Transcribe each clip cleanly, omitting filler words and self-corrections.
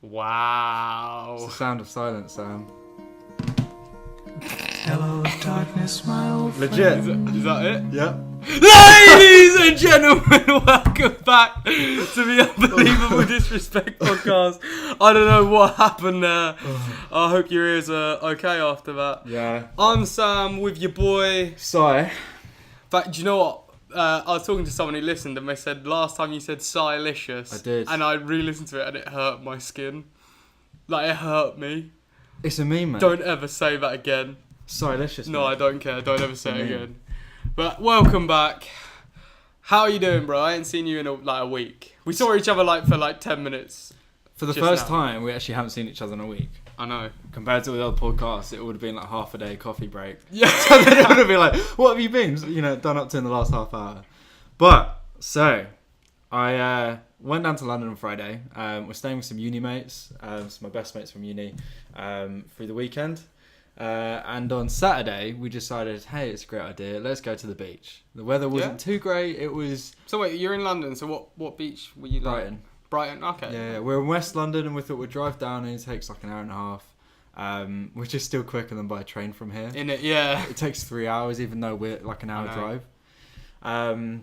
Wow. It's the sound of silence, Sam. Hello, darkness, my old friend. Legit. Is that it? Yep. Ladies and gentlemen, welcome back to the Unbelievable Disrespect podcast. I don't know what happened there. I hope your ears are okay after that. Yeah. I'm Sam with your boy. Sigh. In fact, do you know what? I was talking to someone who listened and they said last time you said Silicious. I did. And I re-listened to it and it hurt my skin. Like, it hurt me. It's a meme, man. Don't ever say that again. Silicious. No, I don't care. Don't ever say it Meme. again. But welcome back. How are you doing, bro? I ain't seen you in a week. We saw each other for 10 minutes. For the Just first now. time, we actually haven't seen each other in a week. I know. Compared to the other podcasts, it would have been like half a day coffee break. Yeah. So then it would have been like, what have you been, done up to in the last half hour? But, so, I went down to London on Friday. We're staying with some uni mates, some of my best mates from uni, through the weekend. And on Saturday, we decided, hey, it's a great idea. Let's go to the beach. The weather wasn't too great. It was So wait, you're in London. So what beach were you? Brighton. Brighton. Okay. Yeah, we're in West London, and we thought we'd drive down, and it takes like an hour and a half, which is still quicker than by train from here. In it, yeah. It takes 3 hours, even though we're like an hour I know. drive.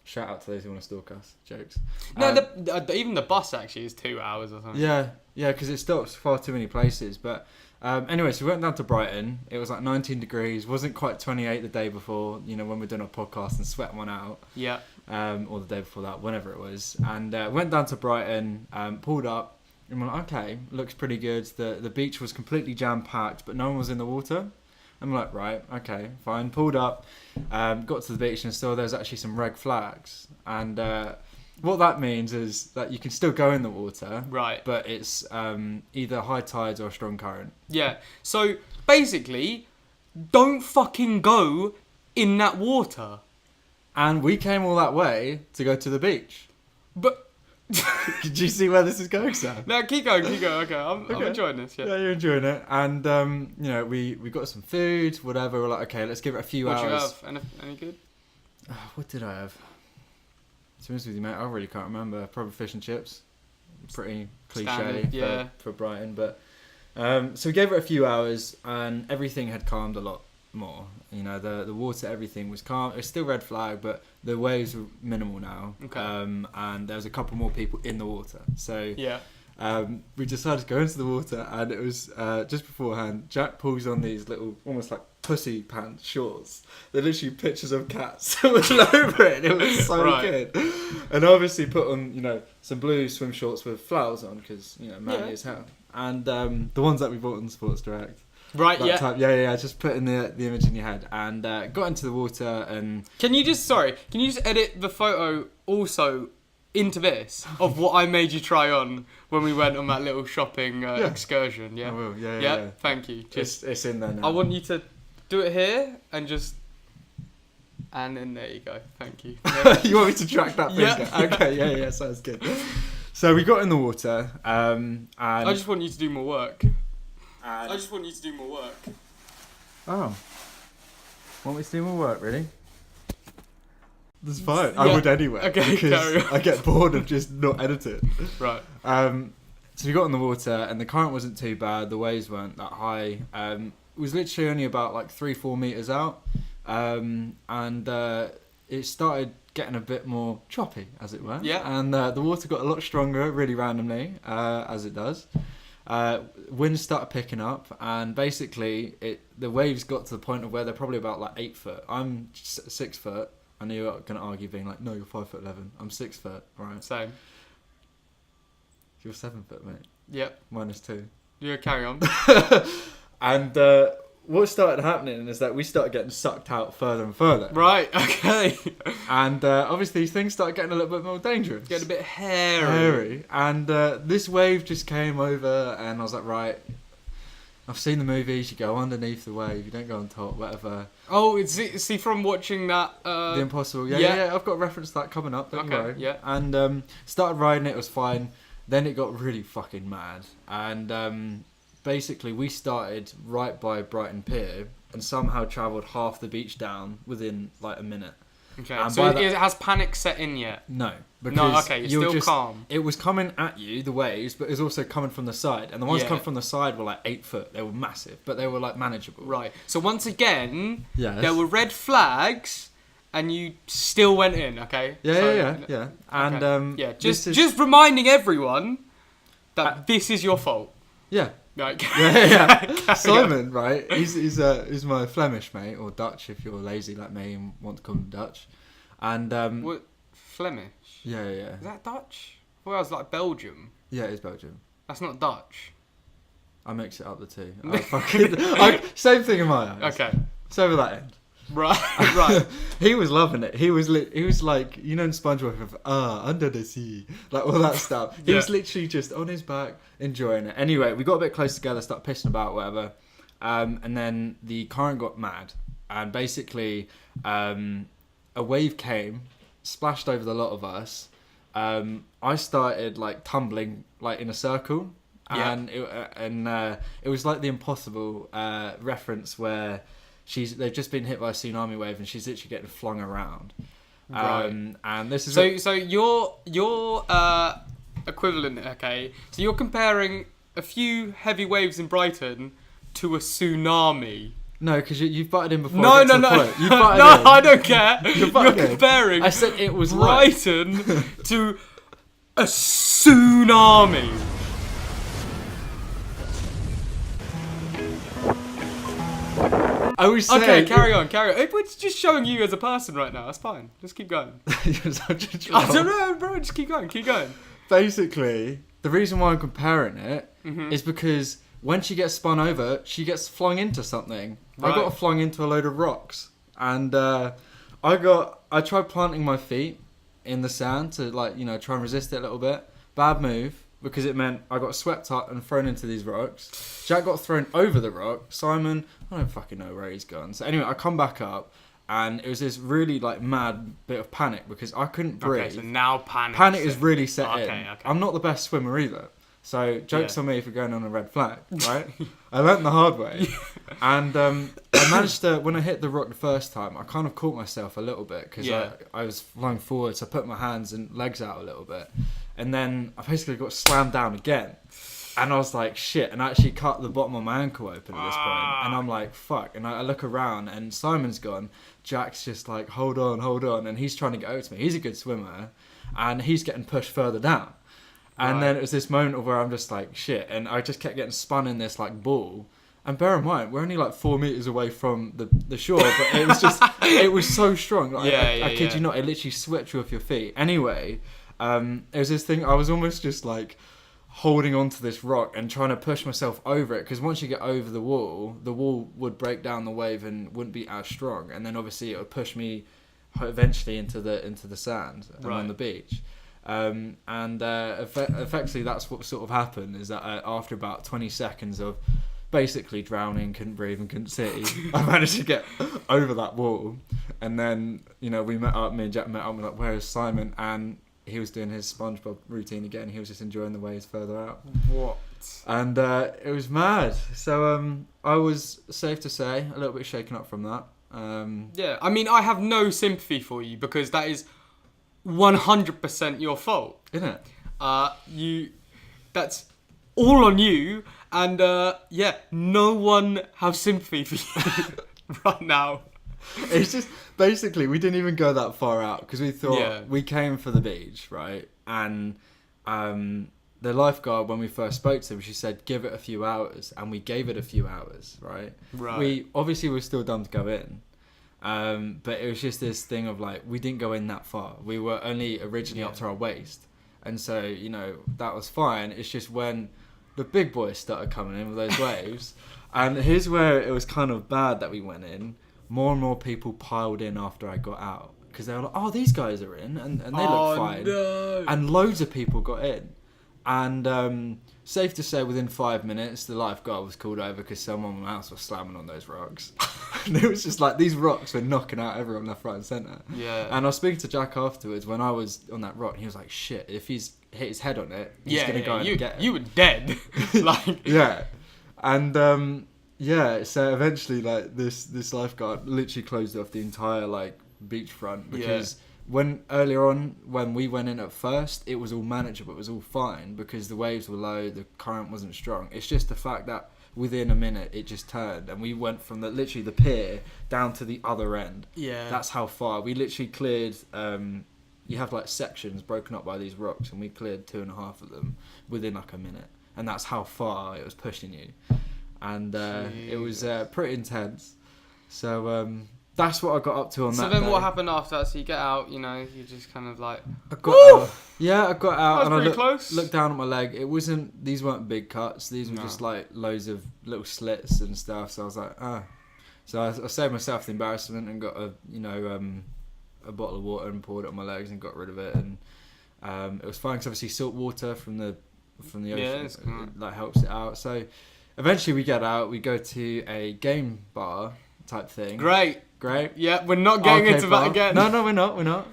Shout out to those who want to stalk us. Jokes. No, even the bus actually is 2 hours or something. Yeah, because it stops far too many places. But anyway, so we went down to Brighton. It was like 19 degrees. Wasn't quite 28 the day before, when we're doing our podcast and sweat one out. Yeah. Or the day before that, whenever it was. And went down to Brighton, pulled up, and we're like, okay, looks pretty good. The beach was completely jam-packed, but no one was in the water. I'm like, right, okay, fine. Pulled up, got to the beach, and still there's actually some red flags. And what that means is that you can still go in the water, Right. but it's either high tides or a strong current. Yeah. So basically, don't fucking go in that water. And we came all that way to go to the beach. But Did you see where this is going, Sam? no, keep going. Okay, I'm enjoying this. Yeah. Yeah, you're enjoying it. And, we got some food, whatever. We're like, okay, let's give it a few What do you hours. have? Any good? What did I have? To be honest with you, mate, I really can't remember. Probably fish and chips. Pretty cliche Standard, yeah. for Brighton. But so we gave it a few hours, and everything had calmed a lot more. The water, everything was calm. It was still red flag, but the waves were minimal now. Okay. And there was a couple more people in the water. So Yeah. we decided to go into the water, and it was just beforehand. Jack pulls on these little, almost like pussy pants shorts. They're literally pictures of cats all over it. It was so Right. good. And obviously put on, some blue swim shorts with flowers on because, manly Yeah. as hell. And the ones that we bought on Sports Direct. Right. That Yeah. type, yeah. Just putting the image in your head, and got into the water, and Can you just edit the photo also into this of what I made you try on when we went on that little shopping excursion? Yeah. I will. Yeah. Thank you. Just It's in there now. I want you to do it here and just. And then there you go. Thank you. You want me to track that Yeah. finger? Okay, yeah, sounds good. So we got in the water, and I just want you to do more work. Oh. Want me to do more work, really? That's fine. I Yeah. would anyway. Okay, carry because on. I get bored of just not editing. Right. So we got in the water, and the current wasn't too bad. The waves weren't that high. It was literally only about like 3-4 meters out, and it started getting a bit more choppy, as it were. Yeah. And the water got a lot stronger, really randomly, as it does. Wind started picking up, and basically the waves got to the point of where they're probably about like 8 foot. I'm 6 foot. I know you're going to argue being like, no, you're 5'11". I'm 6 foot, right? Same. You're 7 foot, mate. Yep. -2. You carry on. And what started happening is that we started getting sucked out further and further. Right. Okay. And obviously things started getting a little bit more dangerous. Get a bit hairy. And this wave just came over, and I was like, right, I've seen the movies, you go underneath the wave, you don't go on top, whatever. Oh, see from watching that. The Impossible. Yeah, I've got a reference to that coming up, don't worry. Yeah. And started riding it was fine. Then it got really fucking mad. And basically we started right by Brighton Pier and somehow travelled half the beach down within like a minute. Okay. And So by that- has panic set in yet? No. Because No. Okay. You're still just, calm. It was coming at you, the waves, but it was also coming from the side. And the ones Yeah. coming from the side were like 8 foot. They were massive, but they were like manageable. Right. So once again, Yes. there were red flags, and you still went in. Okay. Yeah, So- yeah. And Yeah. this is- Just reminding everyone that this is your fault. yeah. Like. Yeah. Simon, right? He's my Flemish mate, or Dutch if you're lazy like me and want to call him Dutch. And What? Flemish. yeah. Is that Dutch? Well, I was like Belgium. Yeah, it's Belgium. That's not Dutch. I mix it up the two. Same thing in my eyes. Okay. So over that end. Right. Right. He was loving it. He was like, you know, in SpongeBob, under the sea, like all that stuff. He was literally just on his back, enjoying it. Anyway, we got a bit close together, started pissing about, whatever, and then the current got mad, and basically, a wave came, splashed over the lot of us. I started like tumbling like in a circle, and it was like the Impossible reference where they've just been hit by a tsunami wave and she's literally getting flung around. Right. And this is So your equivalent, okay? So you're comparing a few heavy waves in Brighton to a tsunami. no, because you've butted in before. No. I don't care. You're butted in. comparing I said it was right. Brighton to a tsunami. I was saying. Okay, carry on. It's just showing you as a person right now. That's fine. Just keep going. You're such a troll. I don't know, bro. Just keep going. Basically, the reason why I'm comparing it Mm-hmm. is because when she gets spun over, she gets flung into something. I Right. got flung into a load of rocks, and I tried planting my feet in the sand to try and resist it a little bit. Bad move, because it meant I got swept up and thrown into these rocks. Jack got thrown over the rock. Simon, I don't fucking know where he's gone. So anyway, I come back up, and it was this really mad bit of panic because I couldn't breathe. Okay, so now panic. Panic is really set in. Okay. I'm not the best swimmer either. So jokes Yeah. on me for going on a red flag, right? I learnt the hard way. And I managed to, when I hit the rock the first time, I kind of caught myself a little bit because I was flying forward, so I put my hands and legs out a little bit. And then I basically got slammed down again. And I was like, shit. And I actually cut the bottom of my ankle open at this point. And I'm like, fuck. And I look around and Simon's gone. Jack's just like, hold on. And he's trying to get over to me. He's a good swimmer. And he's getting pushed further down. And then it was this moment of where I'm just like, shit. And I just kept getting spun in this ball. And bear in mind, we're only 4 meters away from the shore. But it was just, it was so strong. I kid you not, it literally swept you off your feet. Anyway, it was this thing, I was almost just holding onto this rock and trying to push myself over it. Because once you get over the wall would break down the wave and wouldn't be as strong. And then obviously it would push me eventually into the sand and on the beach. Effectively that's what sort of happened, is that after about 20 seconds of basically drowning, couldn't breathe and couldn't see, I managed to get over that wall. And then me and Jack met up, and we're like, where is Simon? And he was doing his SpongeBob routine again. He was just enjoying the waves further out. What? And it was mad. So I was, safe to say, a little bit shaken up from that. Yeah, I mean, I have no sympathy for you because that is 100% your fault. Isn't it? That's all on you, and no one has sympathy for you right now. It's just, basically, we didn't even go that far out because we thought we came for the beach, right? And the lifeguard, when we first spoke to him, she said, give it a few hours. And we gave it a few hours, right? We obviously were still dumb to go in. But it was just this thing of we didn't go in that far. We were only originally up to our waist. And so, that was fine. It's just when the big boys started coming in with those waves. And here's where it was kind of bad that we went in. More and more people piled in after I got out. Because they were like, oh, these guys are in. And they look fine. No. And loads of people got in. And safe to say, within 5 minutes, the lifeguard was called over because someone else was slamming on those rocks. And it was just these rocks were knocking out everyone left, right and centre. Yeah. And I was speaking to Jack afterwards when I was on that rock, and he was like, shit, if he's hit his head on it, he's going to go and get it. You were dead. Yeah. And so eventually this lifeguard literally closed off the entire beachfront because when earlier on when we went in at first, it was all manageable, it was all fine because the waves were low, the current wasn't strong. It's just the fact that within a minute it just turned and we went from literally the pier down to the other end. Yeah. That's how far we literally cleared. You have like sections broken up by these rocks, and we cleared 2.5 of them within like a minute, and that's how far it was pushing you. And it was pretty intense. So that's what I got up to on that. So then day. what happened after that? So you get out, you know, you just kind of like... I got out. Yeah, I got out That was and I close. looked down at my leg. These weren't big cuts. These were just like loads of little slits and stuff. So I was like, ah. So I saved myself the embarrassment and got a bottle of water and poured it on my legs and got rid of it. And it was fine because obviously salt water from the ocean like helps it out. So eventually we get out. We go to a game bar type thing. Great. Yeah, we're not getting Arcade into bar. that again. No, we're not.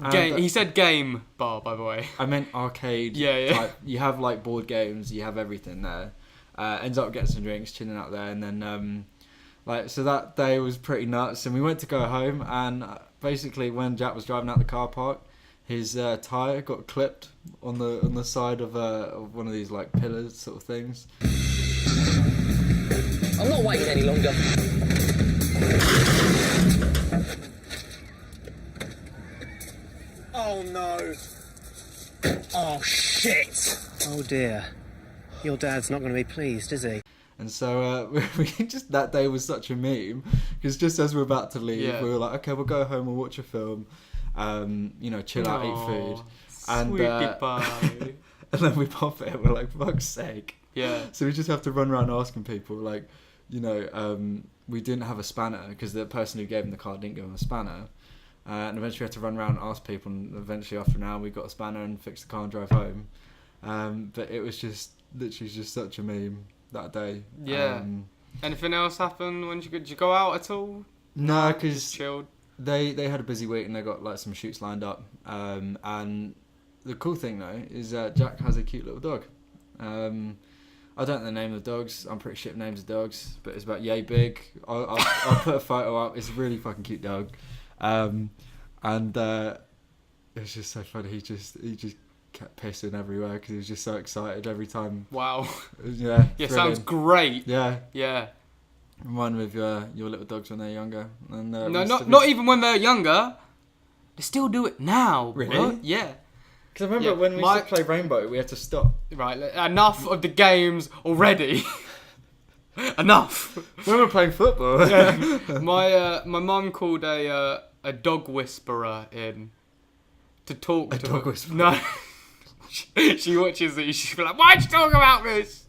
Game. He said game bar, by the way. I meant arcade. Yeah. Type. You have like board games. You have everything there. Ends up getting some drinks, chilling out there, and then so that day was pretty nuts. And we went to go home, and basically when Jack was driving out the car park, his tire got clipped on the side of one of these like pillars sort of things. I'm not waiting any longer. Oh no. Oh shit. Oh dear. Your dad's not going to be pleased, is he? And so we just, that day was such a meme because just as we were about to leave, we were like, okay, we'll go home, we'll watch a film, chill out, eat food, and Sweetie pie. and then we pop it. We're like, fuck's sake. Yeah. So we just have to run around asking people like, we didn't have a spanner because the person who gave him the car didn't give him a spanner. And eventually we had to run around and ask people, and eventually after an hour we got a spanner and fixed the car and drove home. But it was just literally just such a meme that day. Yeah. Anything else happen when did you go out at all? No, Just because chilled. they had a busy week and they got like some shoots lined up. And the cool thing though is Jack has a cute little dog. I don't know the name of the dogs. I'm pretty shit with names of dogs, but it's about yay big. I'll put a photo up. It's a really fucking cute dog. And it's just so funny. He just kept pissing everywhere because he was just so excited every time. Wow. Yeah. Yeah, sounds great. Yeah. Yeah. Remind me of your little dogs when they're younger. And, No, not even when they're younger. They still do it now. Really? Bro. Yeah. Because I remember when we used to play Rainbow, we had to stop. Right, enough of the games already. Enough. When we're playing football. Yeah. My mum called a dog whisperer in to talk to dog her. whisperer? No. She watches it. She's like, "Why'd you talk about this?"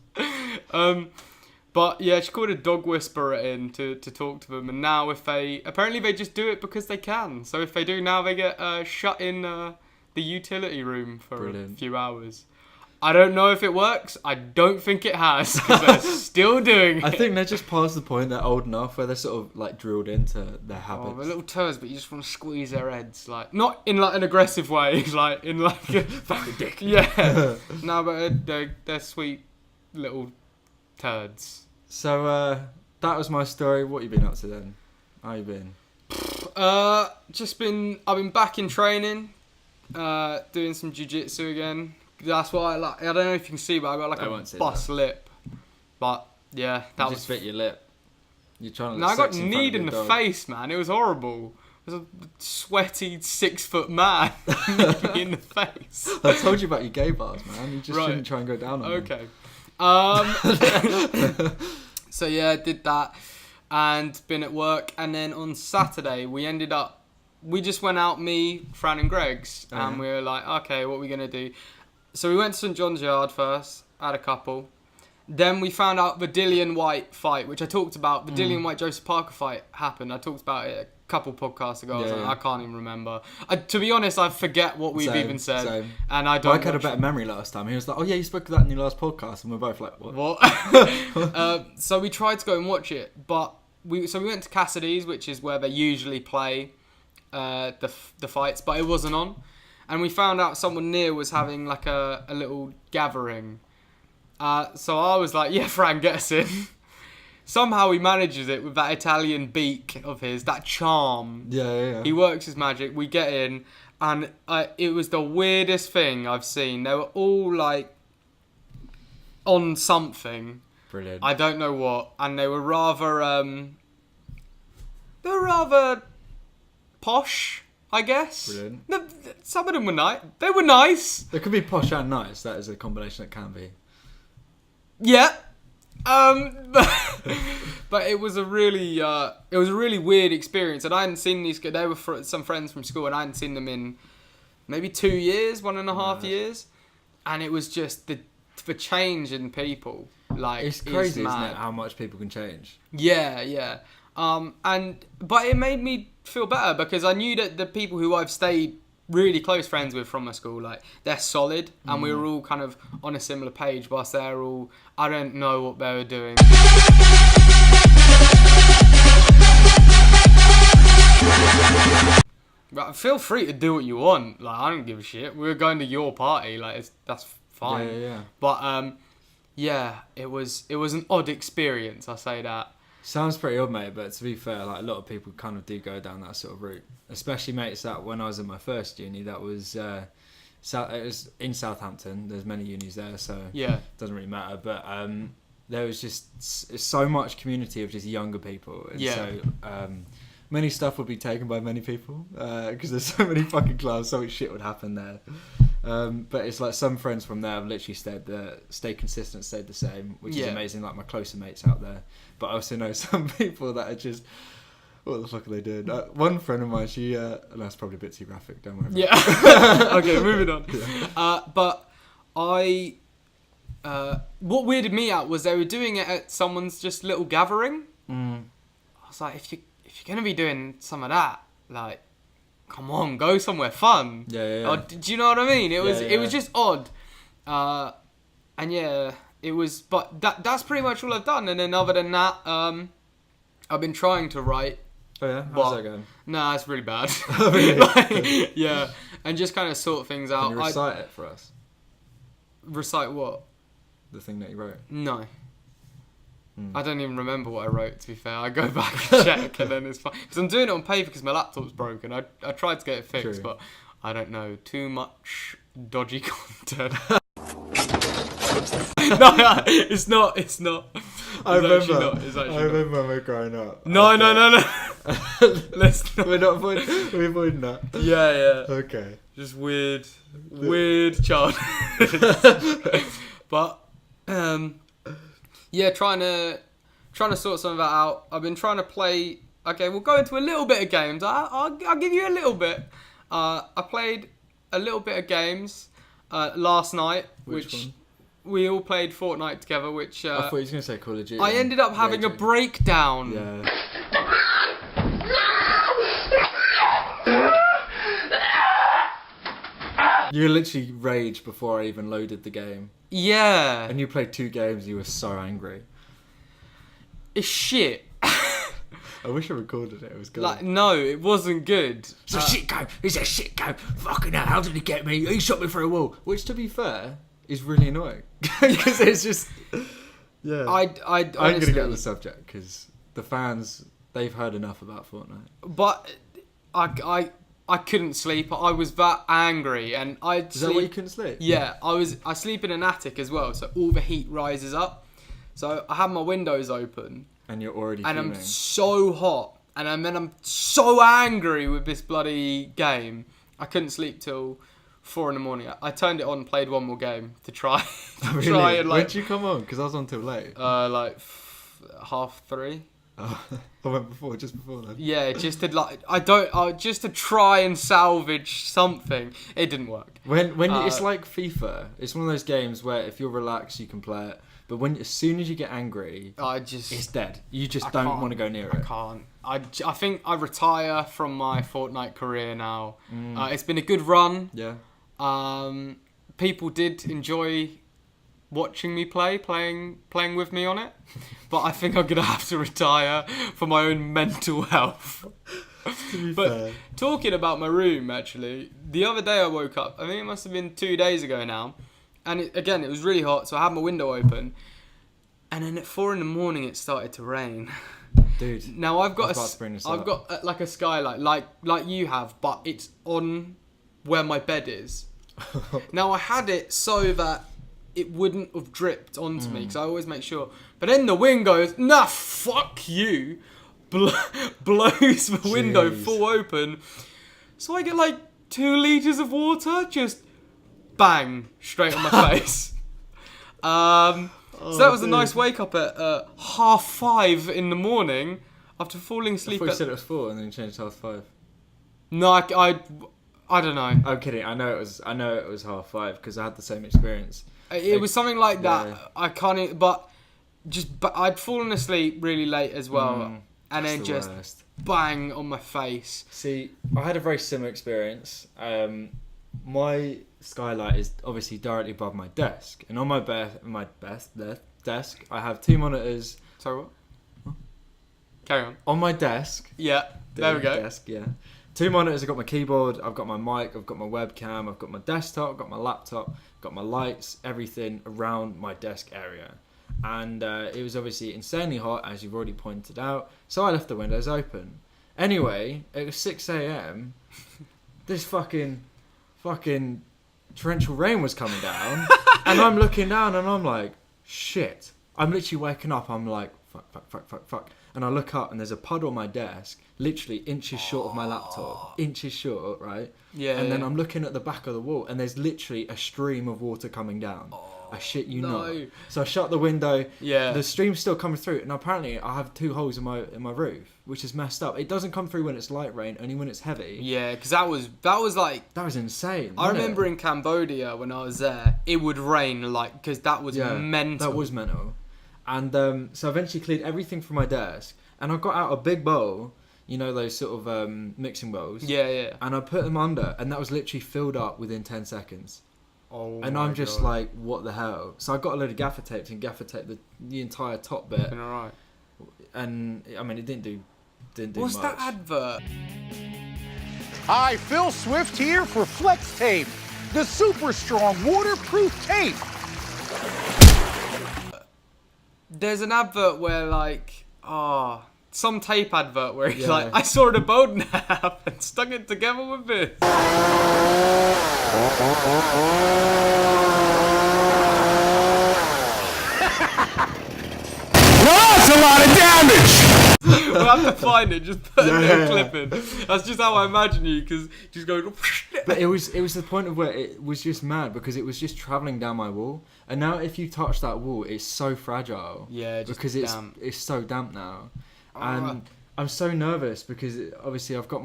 But yeah, she called a dog whisperer in to talk to them. And now apparently they just do it because they can. So if they do now, they get shut in the utility room for a few hours. I don't know if it works. I don't think it has because they're still doing it. I think they're just past the point. They're old enough where they're sort of like drilled into their habits. Oh, they're little turds, but you just want to squeeze their heads, like not in like an aggressive way, like in like a fucking dick. Yeah. No, but they're sweet little turds. So that was my story. What you been up to then? How you been? I've been back in training, doing some jiu-jitsu again. That's what I like. I don't know if you can see, but I got like a bust lip. But yeah, that was. Just bit your lip. You're trying to. No, I got kneed in the face, man. It was horrible. It was a sweaty 6-foot man in the face. I told you about your gay bars, man. You just shouldn't try and go down on them. Okay. So yeah, I did that and been at work. And then on Saturday, we just went out, me, Fran and Greg's. And we were like, okay, what are we going to do? So we went to St John's Yard first, had a couple. Then we found out the Dillian White fight, which I talked about. The Dillian White Joseph Parker fight happened. I talked about it a couple podcasts ago. I can't even remember. To be honest, I forget what we've even said. Same. And I don't. Mike had a better memory last time. He was like, "Oh yeah, you spoke of that in your last podcast," and we're both like, "What?" So we tried to go and watch it, but we went to Cassidy's, which is where they usually play the fights, but it wasn't on. And we found out someone near was having like a little gathering. So I was like, yeah, Fran, get us in. somehow he manages it with that Italian beak of his, that charm. Yeah. He works his magic. We get in, and it was the weirdest thing I've seen. They were all like on something. Brilliant. I don't know what, and they were rather posh, I guess. Brilliant. Some of them were nice. They were nice. There could be posh and nice. That is a combination that can be. Yeah. But it was a really weird experience, and I hadn't seen these. They were some friends from school, and I hadn't seen them in maybe 2 years, 1.5 years, and it was just the change in people. Like, It's crazy, is isn't mad. it? How much people can change. Yeah. But it made me feel better because I knew that the people who I've stayed really close friends with from my school, like, they're solid, and we were all kind of on a similar page, whilst they're all, I don't know what they were doing. But feel free to do what you want. Like, I don't give a shit. We're going to your party. Like, that's fine. Yeah. But yeah, it was an odd experience. I say that. Sounds pretty odd, mate, but to be fair, like, a lot of people kind of do go down that sort of route. Especially, mates, that when I was in my first uni, that was it was in Southampton. There's many unis there, so Yeah. it doesn't really matter. But there was just so much community of just younger people, and Yeah. so many stuff would be taken by many people because there's so many fucking clubs, so much shit would happen there. But it's like some friends from there have literally stayed consistent, stayed the same, which is Yeah. amazing. Like my closer mates out there, but I also know some people that are just, what the fuck are they doing? One friend of mine, she, that's probably a bit too graphic. Don't worry. Yeah. Okay, moving on. But what weirded me out was they were doing it at someone's just little gathering. I was like, if you're gonna be doing some of that, like, come on, go somewhere fun. Yeah. Do you know what I mean? It was Yeah. just odd. And yeah, it was. But that's pretty much all I've done. And then other than that, I've been trying to write. Oh yeah, how's What? that going? Nah, it's really bad. Oh, really? Like, yeah, and just kind of sort things out. Can you recite it for us? Recite what? The thing that you wrote. No. I don't even remember what I wrote, to be fair. I go back and check, and then it's fine. Because I'm doing it on paper because my laptop's broken. I tried to get it fixed, True. but I don't know. Too much dodgy content. No, it's not. It's not. I It's actually remember. not. It's actually I not. remember when we were growing up. No. Let's not. We're not avoiding. We're avoiding that. Yeah. Okay. Just weird child. But yeah, trying to sort some of that out. I've been trying to play. Okay, we'll go into a little bit of games. I'll give you a little bit. I played a little bit of games last night, which one? we all played Fortnite together. Which I thought you was gonna say Call of Duty. I ended up having a Raging. breakdown. Yeah. You literally raged before I even loaded the game, Yeah, and you played 2 games. You were so angry. it's shit. I wish I recorded it. It was good. Like, no, it wasn't good. It's a shit game. It's a shit game. Fucking hell, how did he get me? He shot me through a wall. Which, to be fair, is really annoying. Because it's just... Yeah. I I'm going honestly, to get on the subject, because the fans, they've heard enough about Fortnite. but I couldn't sleep. I was that angry, and I'd Is that why you couldn't sleep? Yeah, I sleep in an attic as well, so all the heat rises up. So I have my windows open, And you're already and fuming. I'm so hot, and I'm so angry with this bloody game. I couldn't sleep till 4 a.m. I turned it on, played one more game to try, Really? try and When like did you come on? Because I was on till late. 3:30. Oh, I went just before then. Yeah, just to just to try and salvage something. It didn't work. It's like FIFA. It's one of those games where if you're relaxed, you can play it. But as soon as you get angry, it's dead. You just don't can't. want to go near I it. can't. I think I retire from my Fortnite career now. It's been a good run. Yeah. People did enjoy watching me playing with me on it, but I think I'm gonna have to retire for my own mental health. To be But fair. talking about my room, actually, the other day I woke up. I think it must have been 2 days ago now, and it was really hot, so I had my window open. And then at 4 a.m. it started to rain. Dude. Now I've I got was about to bring this up. like a skylight, like you have, but it's on where my bed is. Now I had it so that it wouldn't have dripped onto me, because I always make sure. But then the wind goes, nah, fuck you, blows the window Jeez. full open. So I get like 2 litres of water, just bang, straight on my face. So that was a nice wake up at 5:30 in the morning after falling I asleep thought you at... said it was 4 and then you changed to 5:30. No, I don't know. I'm kidding. I know it was 5:30 because I had the same experience. It was something like that. Yeah. I can't... But I'd fallen asleep really late as well. And then That's the just worst. bang on my face. See, I had a very similar experience. My skylight is obviously directly above my desk, and on my desk, I have 2 monitors. Sorry, what? Carry on. On my desk, Yeah, there we go. Desk, yeah. 2 monitors. I've got my keyboard. I've got my mic. I've got my webcam. I've got my desktop. I've got my laptop. I've got my lights. Everything around my desk area. And it was obviously insanely hot, as you've already pointed out. So I left the windows open. Anyway, it was 6 a.m. This fucking torrential rain was coming down, and I'm looking down, and I'm like, shit. I'm literally waking up. I'm like, fuck. And I look up, and there's a puddle on my desk, literally inches short of my laptop. Inches short, right? Yeah. And then I'm looking at the back of the wall, and there's literally a stream of water coming down. I shit you no. not. So I shut the window. Yeah. The stream's still coming through, and apparently I have 2 holes in my roof, which is messed up. It doesn't come through when it's light rain, only when it's heavy. Yeah, because that was like... That was insane. I wasn't remember it? in Cambodia when I was there, it would rain because that was mental. That was mental. And so I eventually cleared everything from my desk, and I got out a big bowl, you know, those sort of mixing bowls. Yeah. And I put them under, and that was literally filled up within 10 seconds. Oh, And I'm just like, what the hell? So I got a load of gaffer tapes and gaffer taped the entire top bit. Been alright. And I mean, it didn't do What's much. that advert? Hi, Phil Swift here for Flex Tape, the super strong waterproof tape. There's an advert where some tape advert where he's Yeah. like, I saw the boat nap and stuck it together with this. That's a lot of damage. We'll have to find it, just put a little Yeah. clip in. That's just how I imagine you, because just going... But it was the point of where it was just mad because it was just travelling down my wall. And now if you touch that wall, it's so fragile. Yeah, just because damp. it's so damp now. Ah. And I'm so nervous because obviously I've got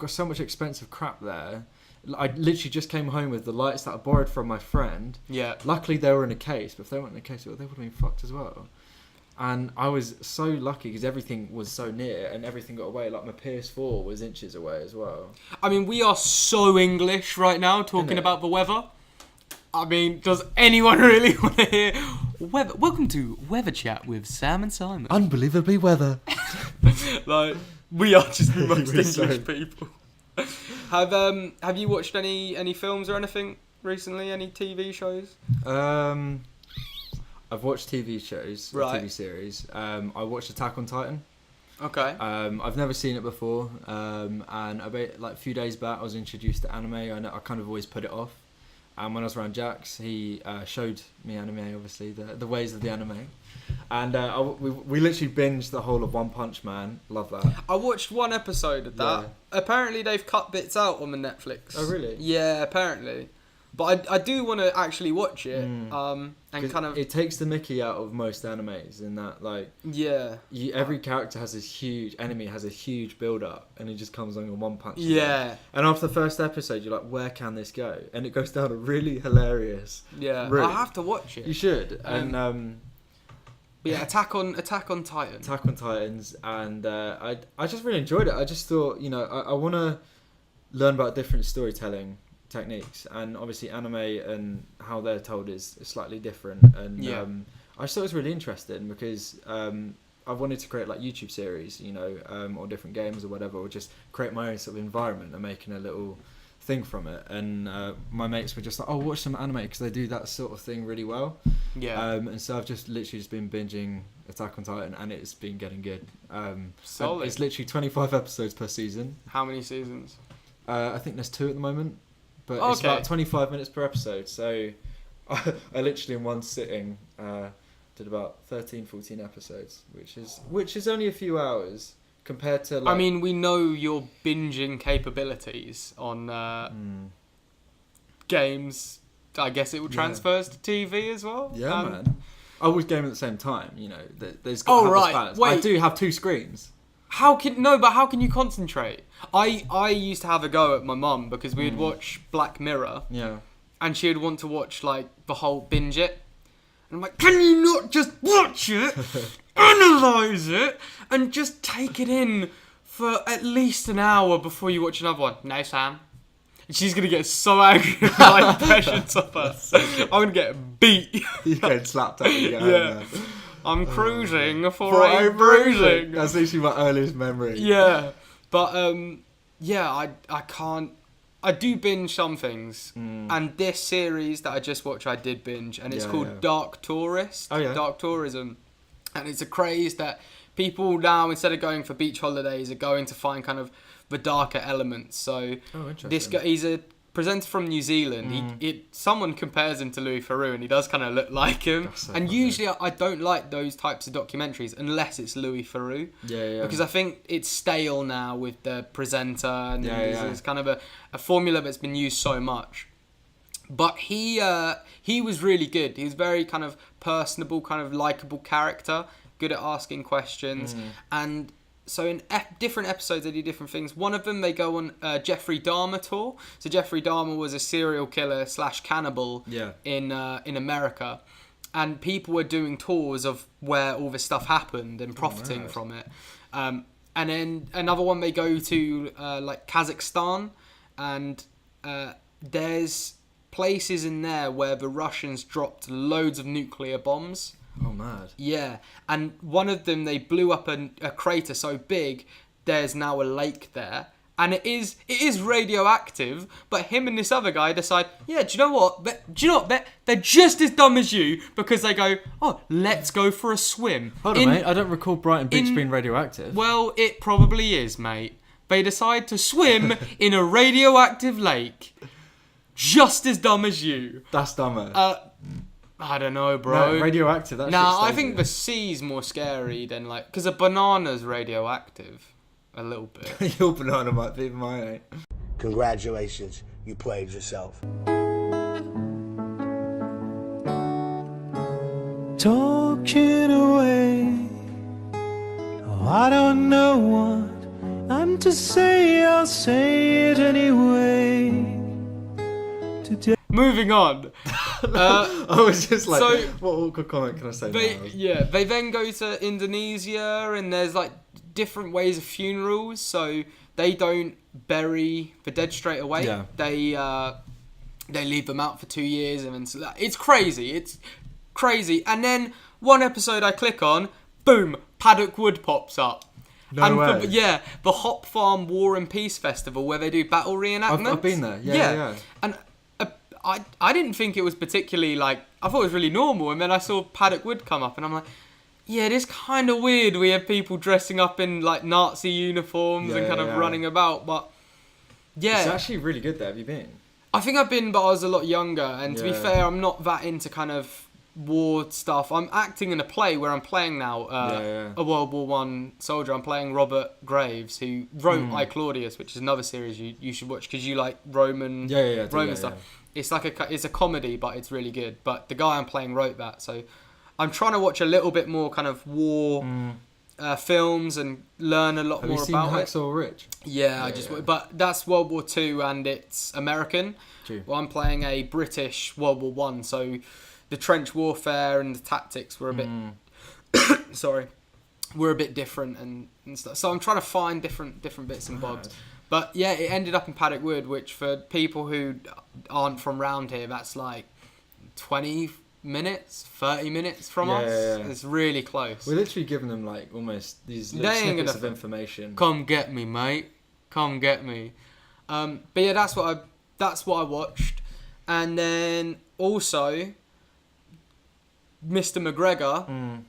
so much expensive crap there. I literally just came home with the lights that I borrowed from my friend. Yeah. Luckily they were in a case, but if they weren't in a case, they would have been fucked as well. And I was so lucky because everything was so near and everything got away. Like my PS4 was inches away as well. I mean, we are so English right now talking Innit? about the weather. I mean, does anyone really want to hear weather? Welcome to Weather Chat with Sam and Simon. Unbelievably weather. Like, we are just the most We're so- English people. Have you watched any films or anything recently? Any TV shows? I've watched TV shows, Right. TV series. I watched Attack on Titan. Okay. I've never seen it before, and a few days back I was introduced to anime. I kind of always put it off. And when I was around Jax, he showed me anime, obviously, the ways of the anime. And we literally binged the whole of One Punch Man. Love that. I watched one episode of that. Yeah. Apparently they've cut bits out on the Netflix. Oh, really? Yeah, apparently. But I do want to actually watch it. And 'Cause kind of... it takes the mickey out of most animes in that, like, Yeah. every character has this huge enemy, has a huge build up, and he just comes along in one punch. Yeah. And after the first episode, you're like, where can this go? And it goes down a really hilarious. Yeah. route. I have to watch it. You should. And But yeah, Attack on Titan. Attack on Titans, and I just really enjoyed it. I just thought, I want to learn about different storytelling techniques, and obviously anime and how they're told is slightly different. And Yeah. I just thought it was really interesting because I've wanted to create like YouTube series, or different games or whatever, or just create my own sort of environment and making a little thing from it, and my mates were just like, "Oh, watch some anime because they do that sort of thing really well." Yeah. And so I've just literally been binging Attack on Titan, and it's been getting good. Solid. It's literally 25 episodes per season. How many seasons? I think there's 2 at the moment, but it's Okay. about 25 minutes per episode. So I literally in one sitting did about 13-14 episodes, which is only a few hours compared to. Like, I mean, we know your binging capabilities on games. I guess it will transfers to TV as well. yeah, man. I always game at the same time. You know, there's got Oh, to have right. this balance. Wait. I do have 2 screens. How can you concentrate? I used to have a go at my mum because we'd watch Black Mirror Yeah. and she'd want to watch like the whole binge it. And I'm like, can you not just watch it, analyse it, and just take it in for at least an hour before you watch another one? No, Sam. And she's going to get so angry with my impressions of us. I'm going to get beat. You get slapped out. You get Yeah. I'm cruising for a bruising. That's literally my earliest memory. Yeah. But, yeah, I can't. I do binge some things. And this series that I just watched, I did binge. And it's Yeah, called yeah. Dark Tourist. Oh, yeah. Dark Tourism. And it's a craze that people now, instead of going for beach holidays, are going to find kind of the darker elements. So Oh, interesting. this guy, he's a presenter from New Zealand. Someone compares him to Louis Theroux, and he does kind of look like him. That's so And funny. usually I don't like those types of documentaries unless it's Louis Theroux. Yeah. Because I think it's stale now with the presenter, and Yeah. it's kind of a formula that's been used so much. But he was really good. He was very kind of personable, kind of likable character, good at asking questions. And so in different episodes they do different things. One of them they go on Jeffrey Dahmer tour. So Jeffrey Dahmer was a serial killer / cannibal Yeah. in America. And people were doing tours of where all this stuff happened and profiting mad. from it. And then another one they go to like Kazakhstan, and there's places in there where the Russians dropped loads of nuclear bombs. Oh, mad. Yeah, and one of them they blew up a crater so big there's now a lake there. And it is radioactive, but him and this other guy decide, yeah, do you know what? They're just as dumb as you, because they go, oh, let's go for a swim. Hold on, mate. I don't recall Brighton Beach being radioactive. Well, it probably is, mate. They decide to swim in a radioactive lake, just as dumb as you. That's dumber. I don't know, bro. No, radioactive. That Nah, shit I stays think in. the sea's more scary than like, because a banana's radioactive, a little bit. Your banana might be mine. Congratulations, you played yourself. Talking away. Oh, I don't know what I'm to say, I'll say it anyway. Today. Moving on. I was just like, So- what awkward comment can I say now? They then go to Indonesia, and there's like different ways of funerals. So they don't bury the dead straight away. Yeah. They leave them out for 2 years, and then it's crazy. It's crazy. And then one episode I click on, boom, Paddock Wood pops up. No way. The Hop Farm War and Peace Festival where they do battle reenactments. I've been there. Yeah. And I didn't think it was particularly like, I thought it was really normal, and then I saw Paddock Wood come up, and I'm like, yeah, it is kind of weird. We have people dressing up in like Nazi uniforms and kind of running about, but yeah, It's actually really good there. Have you been? I think I've been, but I was a lot younger, and to be Yeah. fair, I'm not that into kind of war stuff. I'm acting in a play where I'm playing now a World War One soldier. I'm playing Robert Graves, who wrote I, Claudius, which is another series you should watch because you like Roman Roman stuff. It's like it's a comedy, but it's really good. But the guy I'm playing wrote that, so I'm trying to watch a little bit more kind of war films and learn a lot Have more you seen about it. Hacksaw Ridge? Yeah, but that's World War Two and it's American. True. Well, I'm playing a British World War One, so the trench warfare and the tactics were a bit were a bit different and stuff. So I'm trying to find different bits and bobs. But yeah, it ended up in Paddock Wood, which for people who aren't from round here, that's like 20 minutes, 30 minutes from us. Yeah. It's really close. We're literally giving them like almost these little They ain't snippets gonna- of information. Come get me, mate. Come get me. But yeah, that's what that's what I watched. And then also, Mr. McGregor,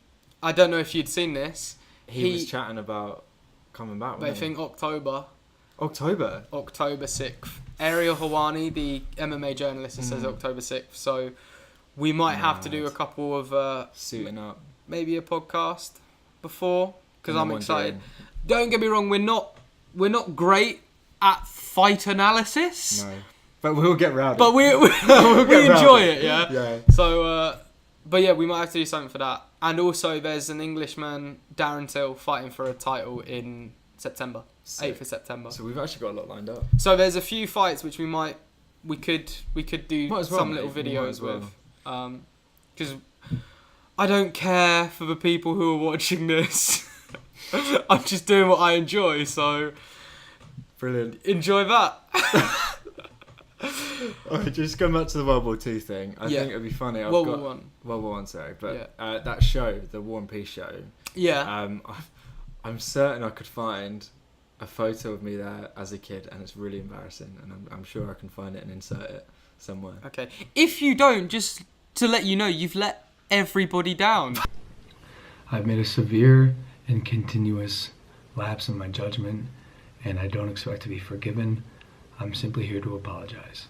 I don't know if you'd seen this. He was chatting about coming back. They think October October. 6th. Ariel Hawani, the MMA journalist, says October 6th. So we might have to do a couple of Suiting up. maybe a podcast before, because I'm excited. Wondering. Don't get me wrong, we're not great at fight analysis, No, but we'll get round. but we get enjoy round it, yeah. Yeah. So, but yeah, we might have to do something for that. And also, there's an Englishman, Darren Till, fighting for a title in September, Sick. 8th of September. So we've actually got a lot lined up. So there's a few fights which we could do Might as well, some mate. little We might videos as well. with, because I don't care for the people who are watching this. I'm just doing what I enjoy, so Brilliant. enjoy that. Alright, just going back to the World War II thing. I Yeah. think it'd be funny. World War One. World War One, sorry, but Yeah. that show, the War and Peace show. Yeah. I'm certain I could find a photo of me there as a kid, and it's really embarrassing. And I'm sure I can find it and insert it somewhere. Okay. If you don't, just to let you know, you've let everybody down. I've made a severe and continuous lapse in my judgment, and I don't expect to be forgiven. I'm simply here to apologize.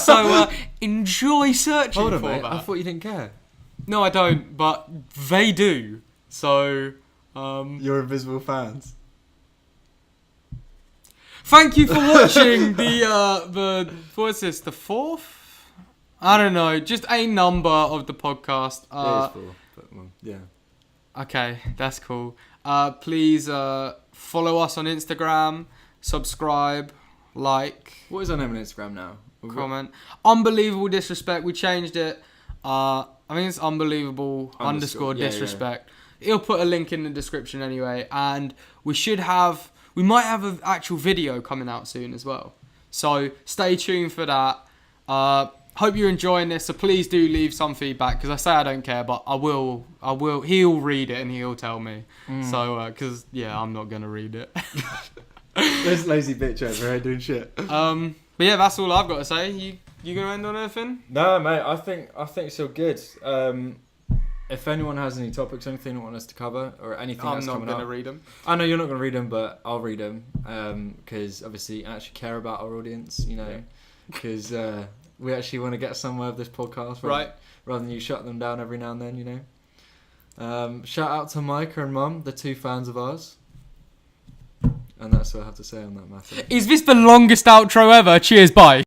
So enjoy searching Hold on, for mate. that. I thought you didn't care. No, I don't, but they do. So, You're invisible fans. thank you for watching the what's this, the 4th? I don't know, just a number of the podcast. It is full, but yeah. Okay, that's cool. Please follow us on Instagram, subscribe, like, What is our name on Instagram now? comment. Unbelievable disrespect. We changed it. I think it's unbelievable underscore yeah, disrespect. He'll put a link in the description anyway, and we might have an actual video coming out soon as well. So stay tuned for that. Hope you're enjoying this. So please do leave some feedback, because I say I don't care, but I will. He'll read it and he'll tell me. So because I'm not gonna read it. This lazy bitch over here doing shit. But yeah, that's all I've got to say. You gonna end on anything? No, mate. I think it's all good. If anyone has any topics, anything you want us to cover, or anything I'm that's not coming gonna up, read them. I know you're not gonna read them, but I'll read them because obviously I actually care about our audience, you know, because we actually want to get somewhere with this podcast, Right. Rather than you shut them down every now and then, you know. Shout out to Micah and Mum, the 2 fans of ours. And that's what I have to say on that matter. Is this the longest outro ever? Cheers, bye.